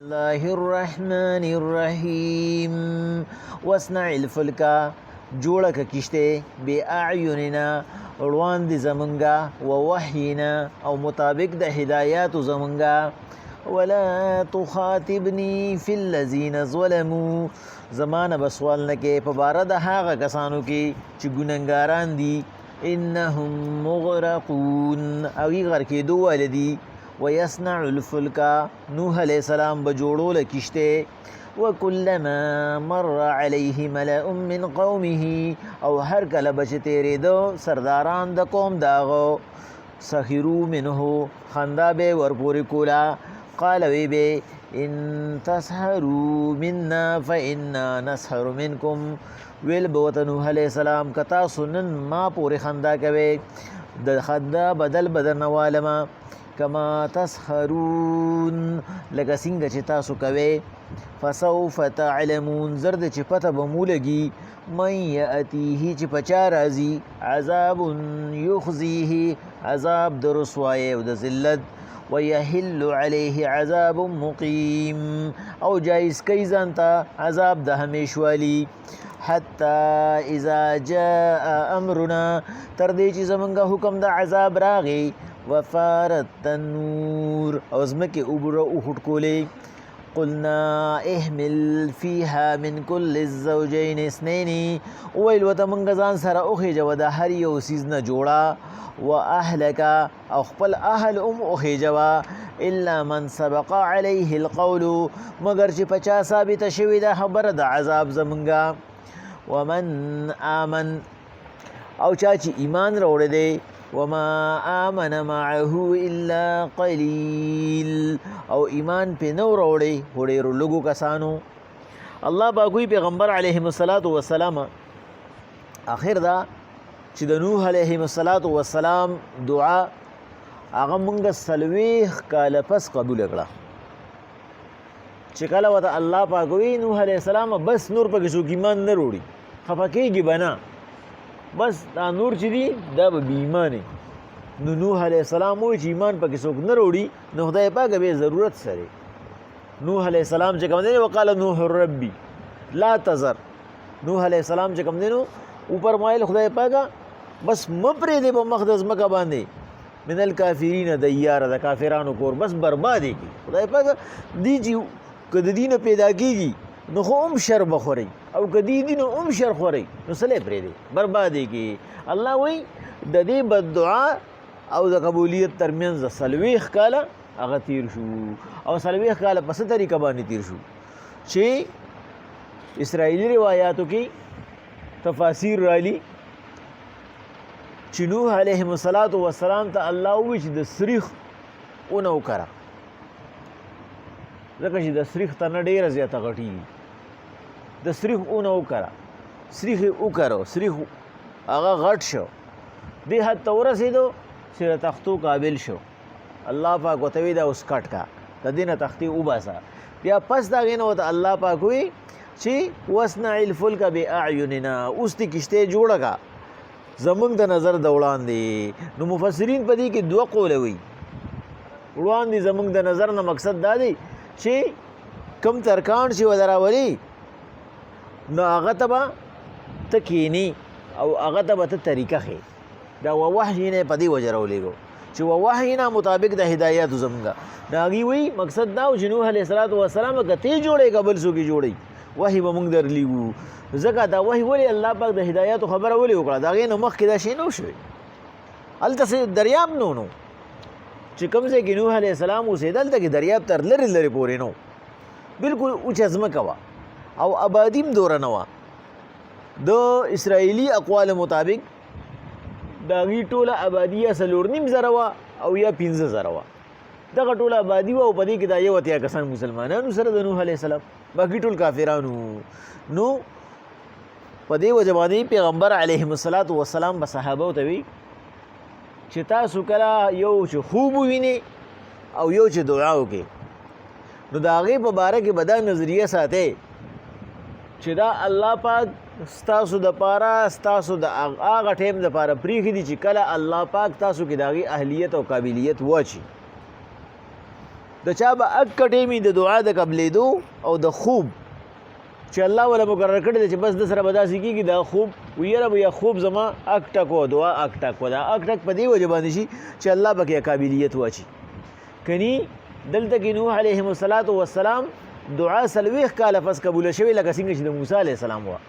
الله الرحمن الرحیم وصنع الفلک جوړه که کشته بی اعیننا روان دي زمونږه و وحینا او مطابق د هدایات زمونږه ولا تخاطبني في الذين ظلموا زمانه بسوال نه کې په بار د هغه کسانو کې چې ګننګاران دي انهم مغرقون او غر کې دوه ولدي ويصنع الفلك نوح عليه السلام بجوړو لکشته وكلما مر عليه ملأ من قومه او هر کله بچ تیرې دو سرداران د قوم داغو سخروا منه خندا به ورپورې کولا قال وی به ان تسحروا منا فإنا نسحر منكم ویل بوت نوح عليه السلام کتا سنن ما پورې خندا کوي د خندا بدل نوالما کما تسخرون لکه څنګه چې تاسو کوئ فسوف تعلمون زرد چې پته به مو لګي من یأتیه چې په چا راځي عذاب یخزیه عذاب د رسوایۍ او د ذلت ویحل علیه عذاب مقیم او جایز کوي ځان ته عذاب د همیشوالي حتی اذا جاء امرنا تر دې چې زمونږ حکم د عذاب راغی وفارت النور او زمکه اوبره او خټکولې قلنا احمل فيها من كل الزوجين اثنين ويل وتمنګ ځان سره اوخه جو د هر یو سیز نه جوړا واهلك او خپل اهل اوخه جوا الا من سبق عليه القول مگر چې 50 ثابت شوی د خبره د عذاب زمنګا ومن امن او چا چې ایمان وروړي دی وما آمن معه الا قليل او ایمان په نو وروړي هډېرو لګو کسانو الله باغوي پیغمبر علیه الصلاۃ والسلام اخر دا چې د نوح علیه الصلاۃ والسلام دعا هغه مونږ سلويخ کاله پس قبول کړه چې کله وته الله باغوي نوح علیه السلام بس نور پکې شو ایمان نه وروړي خفکیږي بنا بس دا نور چې دی دا به ایمانه نو نوح علیہ السلام وی چې ایمان پکې څوک نه وروړي نو خدای پاک به ضرورت سره نوح علیہ السلام چې کوم دی وقاله نوح ربي لا تذر نوح علیہ السلام چې کوم دی نو اوپر مایل خدای پاک بس مپرې دی په مقدس مکه باندې من الکافرین دیار د کافرانو کور بس بربادي کی خدای پاک دی چې کده دین پیدا کیږي نو خو شر بخوري او کدی دین شر خوري نو سلې پرې دی بربادي کی الله وی د دې بد دعا او د قبولیت ترمنځ سلويخ کاله هغه تیر شو او سلويخ کاله په څه طریقه باندې تیر شو چې اسرائیلی روایتو کې تفاسیر رالی چې نوح علیه السلام ته الله وی چې د سریخ اونو کرا ځکه چې د سریخ ته نه ډیره زیاته غټي د سریخ اونو کرا سریخ وکړو سریخ هغه غټ شو دې حد ته ورسېدو چې تختو قابل شو الله پاک وتوی دا اوس کټ کا د دینه تختی وباسا بیا پس دا غینه وته الله پاک وی چې وصنع الفلك باعیننا اوس دې کشته جوړه زمونږ د نظر د وړاندې نو مفسرین په دې کې دوه قول وی وړاندې زمونږ د نظر نه مقصد دا دی چې کم ترکان چې ودراولي نو هغه تبا تکینی او هغه تبا ته طریقه خې دا وحی نه پدی وجرولېګو چې وحی نه مطابق د هدایت زمګه داږي وی مقصد دا چې نوح علیه السلام کته جوړې قبل سو کی جوړې وحی به موږ درلیو زکه دا وحی ولی الله پاک د هدایت خبره ولی وکړه دا غي نو مخ کې دا شی نو شوی الته دریاب نو چې کوم ځای کې نوح علیه السلام اوسېدل ته دریاب تر لری پورې نو بالکل اوچ ځمکه وا او آبادیم دور نه وا د اسرائیلی اقوال مطابق دا غي ټوله آبادیه سلور نیم زره وا او یا 15 زره وا دغه ټوله آبادی وا او پدې کې دا یو اتیا کسان مسلمانانو سره د نوح علیه السلام باقي ټول کافرانو نو پدې وجبانی پیغمبر علیه السلام به صحابه ته وی چې تاسو کله یو چې خوب ویني او یو چې دعا وکي نو دا غي په باره کې بدا نظریه ساته چې دا الله پاک ستاسو د پاره ستاسو د هغه ټیم د پاره پریخي دي چې کله الله پاک تاسو کې داغي اهلیت او قابلیت واچي د د چا به اک ټیمې د دعا د قبلېدو او د خوب چې الله ولا مقرر کړی دی چې بس د سره به داسې کېږي دا خوب ویره به یا خوب زما اک ټک و دعا اک ټک و دا اک ټک په دې وجه باندې شي چې الله پکې قابلیت واچي کني دلته کې نوح علیهم السلام دعا 40 کاله پس قبوله شوې لکه څنګه چې د موسی علیه السلام وه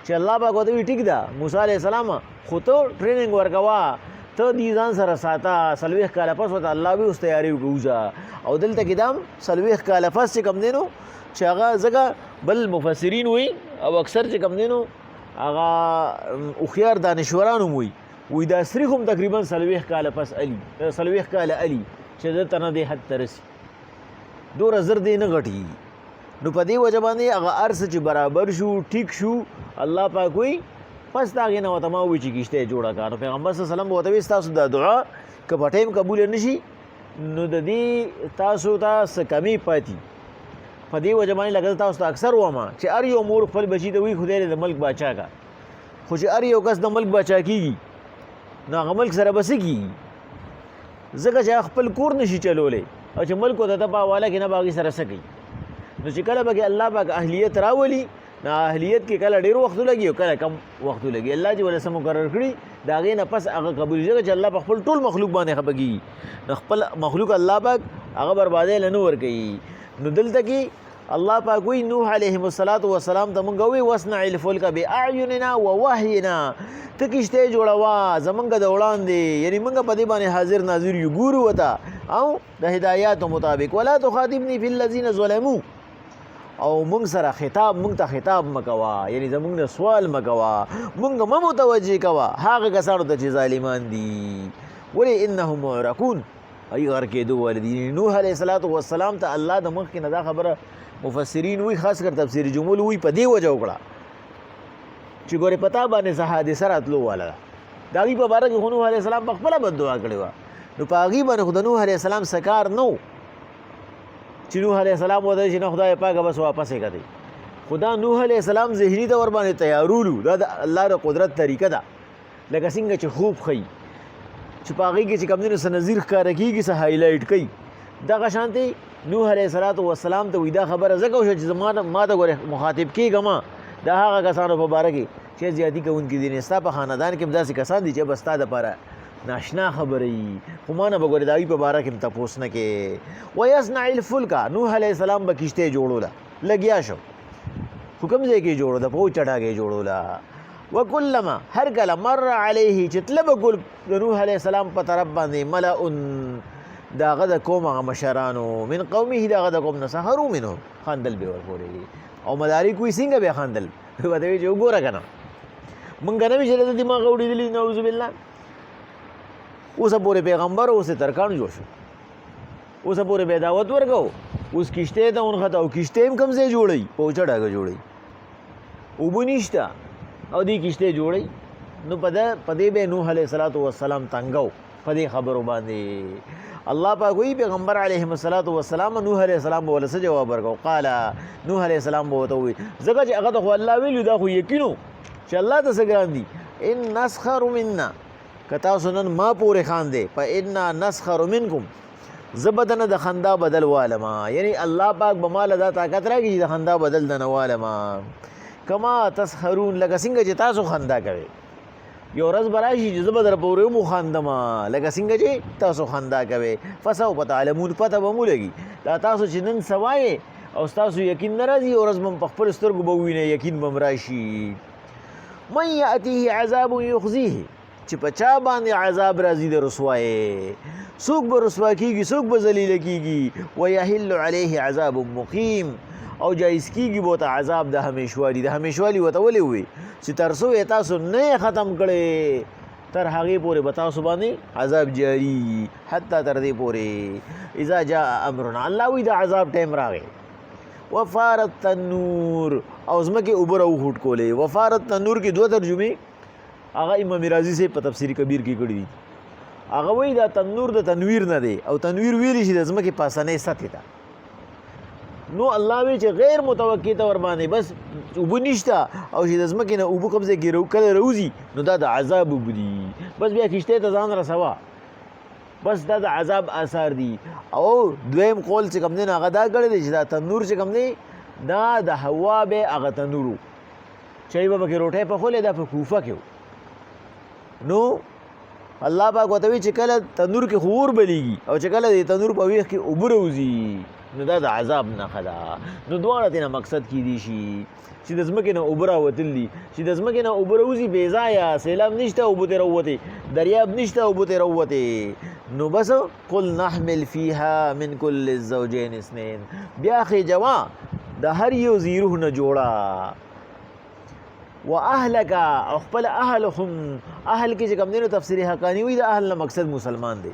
چې الله پاک ورته وایي ټیک ده موسی علیه السلام خو ته ټریننګ ورکوه ته دې ځان سره ساته 40 کاله پس ورته الله به اوس تیاري وکړه او دلته کې دا 40 کاله پس چې کوم دی نو چې هغه ځکه بل مفسرین وي او اکثر چې کوم دی نو هغه هوښیار دانشوران هم وي دا صریح هم تقریبا 40 کاله پس 40 کاله علي چې دلته نه دې حد ته رسي دومره زر دی نه غټي نو په دې وجه باندې هغه هر څه چې برابر شو ټیک شو الله پاک وایي پس د هغې نه ورته ما ووایي چې کښته یې جوړه کړه نو پیغمبر صلی الله علیه وسلم به ورته وایي ستاسو دا دعا که په ټایم قبوله نه شي نو د دې تاسو ته څه کمي پاتې په دې وجه باندې لکه تاسو ته اکثر وایم چې هر یو مور خپل بچي ته وایي خدای دې د ملک باچا کا خو چې هر یو کس د ملک باچا کېږي نو هغه ملک سره به څه کېږي ځکه چې خپل کور نشي چلولی او چې ملک ورته په حواله کې نه به هغې سره څه کوي نو چې کله به کې الله پاک اهلیت راولي نو اهلیت کې کله ډېر وخت لګي او کله کم وخت لګي الله چې ولې څه مقرر کړي د هغې نه پس هغه قبول ځکه چې الله په خپل ټول مخلوق باندې خفه کېږي نو خپل مخلوق الله پاک هغه بربادۍ له نه ورکوي نو دلته کې الله پاک وایي نوح علیهم السلام ته مونږ وایي واصنع الفلک باعیننا ووحینا ته کښتۍ جوړوه زمونږ د وړاندې یعنی مونږ په دې باندې حاضر ناظر یو ګورو ورته او د هدایاتو مطابق ولا تخاطبني فی الذین ظلموا او مونږ سره خطاب مونږ ته خطاب مکوه یعنی زمونږ نه سوال مکوه مونږ مه متوجه کوه هغه کسانو ته چې ظالمان دي ولې انهم معرقون ای غر کېدو والدي نوح علیه السلام ته الله د مخکې نه دا خبره مفسرین وی خاص کر تفسیر جمول وی په دې وجه وکړه چې ګورې پتا باندې څه حادثه راتلو واله ده د هغې په باره کې خو نوح علیه السلام په خپله بددعا کړې وه نو په هغې باندې خو د نوح علیه السلام څه کار نه و چې نوح علیه السلام وته چې نه خدای پاکه بس واپس یې کړئ خو دا نوح علیه السلام ذهني طور باندې تیارولو دا د الله د قدرت طریقه ده لکه څنګه چې خوب ښیي چې په هغې کې چې کوم دی نو څه نظیر ښکاره کېږي څه هایلایټ کوي دغه شانتې نوح علیه السلام ته وایي دا خبره ځکه وشوه چې ما ته ګورې مخاطب کېږه ما د هغه کسانو په باره کې چې زیاتي کوونکي دي نه ستا په خاندان کې هم داسې کسان دي چې بس ستا دپاره ناشنا خبره وي خو ما نه به ګورې د هغوی په باره کې هم تپوس نه کې ویصنع الفلک نوح علیه السلام به کښتۍ جوړوله لګیا شو خو کوم ځای کې جوړوله په اوچ ټاټه کې جوړوله وکلما هر کله مر علیه چې تله به ګل د نوح علیه السلام په طرف باندې ملأ د هغه د قوم هغه مشرانو من قومه د هغه د قوم نه سخروا منه خندل به ورپورې او مدارک وایي څنګه به خندل ورته وایي چې وګوره که نه مونږ نه وي چې د دماغ اورېدلي نعوذ بالله اوسه پورې پیغمبر اوس یې ترکاڼ جوړ شو اوسه پورې به دعوت ورکو اوس کښتۍ ته ونښته او کښتۍ هم کوم ځای جوړوي په اوچه ډاګه جوړوي اوبه نشته او دې کښتۍ جوړوي نو په دې به نوح علیه السلام تنګو په دې خبرو باندې الله پاک وایي پیغمبر علیهم السلام نوح علیه السلام به ولې څه جواب ورکړو قال نوح علیه السلام به ورته ووایي ځکه چې هغه ته خو الله ویلي دا خو یقین و چې الله ته څه ګران دي ان نسخر منا که تاسو نن ما پورې خاندې فانا نسخر منکم زه به دنه د خندا بدل والما یعنی الله پاک به ماله دا طاقت راکړي چې د خندا بدل دنه والما کما تسخرون لکه څنګه چې تاسو خندا کوئ یو ورځ به راشي چې زه به در پورې هم وخاندم لکه څنګه چې تاسو خندا کوئ فسوف تعلمون پته به مو لګي دا تاسو چې نن سوایې او ستاسو یقین نه راځي یو ورځ به په خپلو سترګو به ووینئ یقین به م راشي من یأتیه عذاب یخزیه چې په چا باندې عذاب راځي د رسوایې څوک به رسوا کېږي څوک به ذلیله کېږي ویحل علیه عذاب مقیم او جایز کېږي به ورته عذاب د همیشوالي د همیشوالي ورته ولې ووي چې تر څو یې تاسو نه یې ختم کړی تر هغې پورې به تاسو باندې عذاب جاري حتی تر دې پورې اذا جاء امرنا الله وایي د عذاب ټایم راغی وفارت تنور او ځمکې اوبه راوخوټ کولې وفارت تنور کې دوه ترجمې هغه امام رازي صاحب په تفسیر کبیر کې کړي دي هغه وایي دا تنور د تنویر نه دی او تنویر ویلی شي د ځمکې پاسنۍ سطحې ته نو الله وی چې غیر متوقع طور باندې بس اوبه نشته او چې د ځمکې نه اوبه کوم ځای کې کله راوځي نو دا د عذاب اوبه دي بس بیا کښتۍ ته ځان رسوه بس دا د عذاب آثار دي. او دویم قول چې کوم دی نو هغه دا کړی دی چې دا تنور چې کوم دی دا د حوا به هغه تنور چای به پکې روټۍ پخولې دا په کوفه کې نو الله پاک ورته وایي چې کله تنور کې خو اور بلیږي او چې کله د تنور په ویښ کې اوبه راوځي نو دا د عذاب نښه ده. نو دواړه ترې نه مقصد کیدی شي چې د ځمکې نه اوبه راوتلي چې د ځمکې نه اوبه راوځي بې ځایه سیلاب نشته اوبه ترې راووتې دریاب نشته اوبه ترې راووتې نو بس قل نحمل فیها من کل الزوجین اثنین بیا خېجوه د هر یو زیروح نه جوړه و اهلک او خپل اهل هم اهل کې چې کوم دی نو تفسیر حقانی وي د اهل نه مقصد مسلمان دی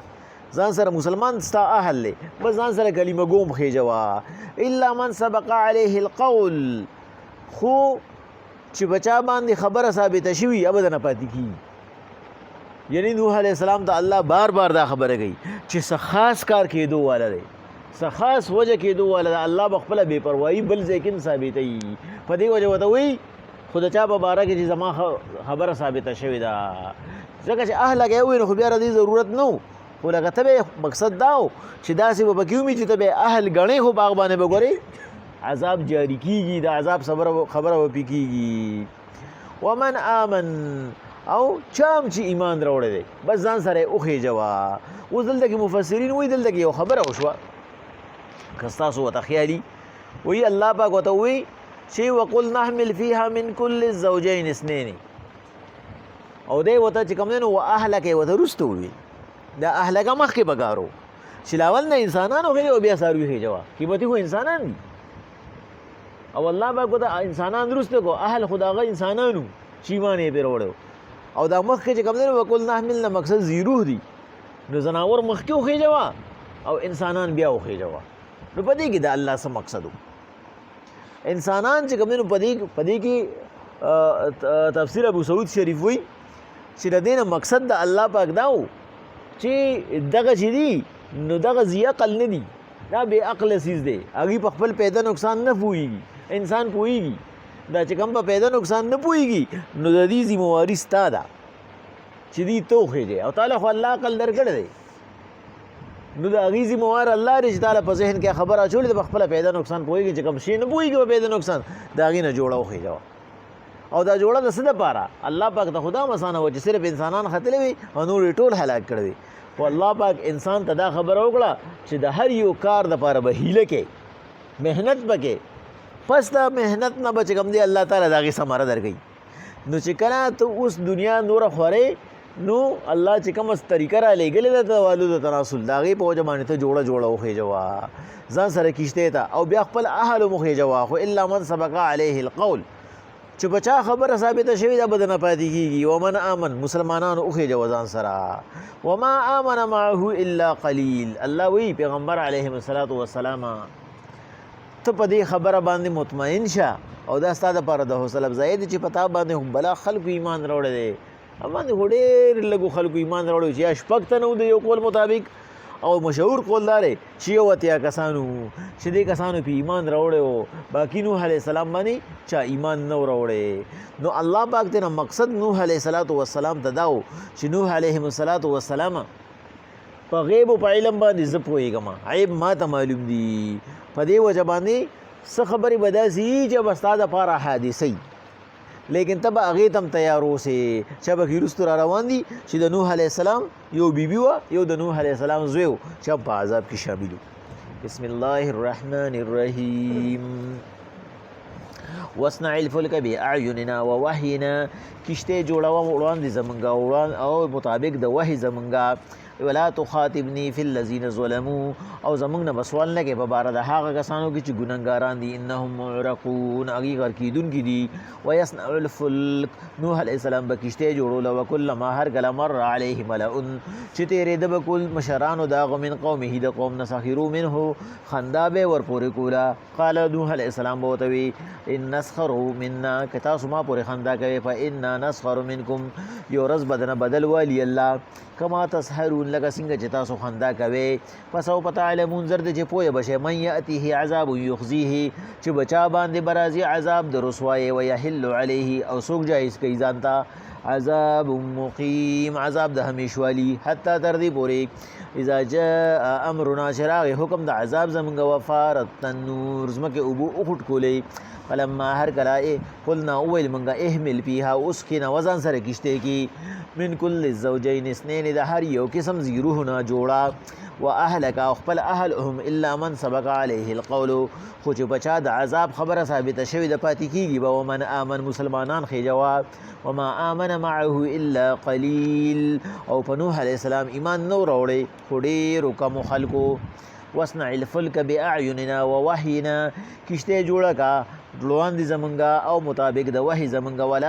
ځان سره مسلمان ستا اهل دی بس ځان سره کلمه ګوم خېجوه الا من سبق علیه القول خو چې بچا باندې خبره ثابته شوي ابدا نه پاتې کیږي. یعنی نوح علیہ السلام ته الله بار بار دا خبره کوي چې څه خاص کار کېدو والا دی څه خاص وجه کېدو والا دی الله به خپله بې پروایي بل ځای کې هم ثابتوي په دې وجه ورته وایي خو د چا په باره کې چې زما خبره ثابته شوې ده ځکه چې اهله کې ووایي نو خو بیا د دې ضرورت نه و خو لکه ته به مقصد دا و چې داسې به پکې ومي چې ته به اهل ګڼې خو باغ باندې به ګورې عذاب جاری کیږي د عذاب خبره به پې کیږي. ومن آمن او چام چې ایمان راوړی دی بس ځان سره یې وخېجوه. اوس دلته کې مفسرین وایي دلته کې یو خبره وشوه که ستاسو ورته خیالي وایي الله پاک ورته وایي چې وقل نحمل فیها من کل الزوجین اثنین او دی ورته چې کوم دی نو و اهلک یې ورته وروسته وویل دا اهلکه مخکې پکارو چې لاول نه انسانان وخېږي او بیا څاروي خېجوه قیمتي خو انسانان دي او الله پاک ورته انسانان وروسته کو اهل خو د هغه انسانانو چې ایمان یې پرې راوړی او دا مخکې چې کوم دی نو وقل نحمل نه مقصد زیروح دي نو زناور مخکې وخېجوه او انسانان بیا وخېجوه نو په دې کې د الله څه مقصد و انسانان چې کوم دی نو په دې کې تفسیر ابو سعود شریف وایي چې د دې نه مقصد د الله پاک دا و چې دغه چې دي نو دغه ذی عقل نه دي دا بې عقله څیز دی هغوی په خپل پیدا نقصان نه پوهېږي انسان پوهېږي دا چې کوم په پیدا نقصان نه پوهېږي نو د دې ذمواري ستا ده چې دوی ته وخېږي او تعالی خو الله عقل درکړی دی نو د هغې ذموار الله دی چې تعالی په ذهن کې خبره اچولې ده په خپله پیدا نقصان پوهېږي چې کوم شی نه پوهېږي په پیدا نقصان د هغې نه جوړه وخېږه او دا جوړه د څه دپاره الله پاک ته خو دا مسانه وه چې صرف انسانان ختلی وي او نور یې ټول هلاک کړی وي خو الله پاک انسان ته دا خبره وکړه چې د هر یو کار دپاره به هیله کې محنت پکې پس د محنت نه به چې کوم دی الله تعالی د هغې ثمره درکوي نو چې کله ته اوس دنیا نوره خورې نو الله چې کومه طریقه را لېږلې ده د والو د تناسل د هغې په وجه باندې ته جوړه وخېجوه ځان سره کښتۍ ته او بیا خپل اهل هم وخېجوه خو الا من سبق علیه القول چې په چا خبره ثابته شوې ده به د نه پاتې کېږي ومن آمن مسلمانانو وخېجوه ځان سره وما آمن معه الا قلیل الله وایي پیغمبر علیهم الصلاة والسلام ته په دې خبره باندې مطمئن شه او دا ستا دپاره د حوصله افزایي ده چې په تا باندې هم بلا خلکو ایمان راوړی دی باندې خو ډېر لږو خلکو ایمان راوړی چې یا شپږ تنه و د یو قول مطابق او مشهور قول دا دی چې یو اتیا کسانو چې دې کسانو پې ایمان راوړی و باقي نوح علیه السلام باندې چا ایمان نه و راوړی نو الله پاک ته نه مقصد نوح علیه الصلاة والسلام ته دا و چې نوح علیهم الصلاة والسلام په غیب و په علم باندې زه پوهېږم عیب ما ته معلوم دي په دې وجه باندې څه خبرې به داسې وي چې به ستا دپاره حادثه لیکن ته به هغې ته هم تیار اوسې چې به وروستو را روان دي چې د نوح علیه السلام یو بیبي وه یو د نوح علیه السلام زوی و چې هم په عذاب کې شامل و. بسم الله الرحمن الرحیم واصنع الفلک باعیننا ووحینا کشتۍ جوړوه وړاندې زمونږه او مطابق د وحي زمونږه ولا تخاطبني في الذين ظلموا او زمونږ نه به سوال نه کوې په باره د هغه کسانو کې چې ګنهګاران دي انهم معرقون هغوی غرق کېدونکي دي ویصنع الفلک نوح علیه السلام به کشتۍ جوړوله وکلما هر کله مر علیه ملأ چې تېرېده به کل مشرانو د هغه من قومه د قوم نه سخرو منه خندا به ور پورې کوله قال نوح علیه السلام به ورته وي ان نسخروا منا که تاسو ما پورې خندا کوئ فانا نسخر منکم یو ورځ به دنه بدل والي الله کما تسحرون لکه څنګه چې تاسو خندا کوئ فسوف تعلمون زر د چې پوهه به شئ من یأتیه عذاب یخزیه چې بچا باندې به راځي عذاب د رسوایۍ ویحل علیه او څوک جایز کوي ځان ته عذاب مقیم، عذاب د همیشوالی، حتی تر دې پورې اذا جاء امرنا چراغ حکم د عذاب زمونږ وفارت النور زمکه اوبو اخټ کولې فلما هر کلا قلنا اویل منگا احمل پیها اسکنا وزن سر کشتے کی من کل الزوجین اثنین د هر یو قسم زیروهنا جوڑا و اهلک اخپل اهلهم الا من سبق علیه القول خو چې بچا د عذاب خبره ثابته شوی د پاتې کیږي به ومن امن مسلمانان خې جواب وما آمن معه الا قلیل او په نوح علیہ السلام ایمان نو راوړی خو ډېرو کمو خلکو وصنع الفلک باعیننا ووحینا کشته جوړه کا ډلوان دي زمونږه او مطابق د وحی زمونږه ولا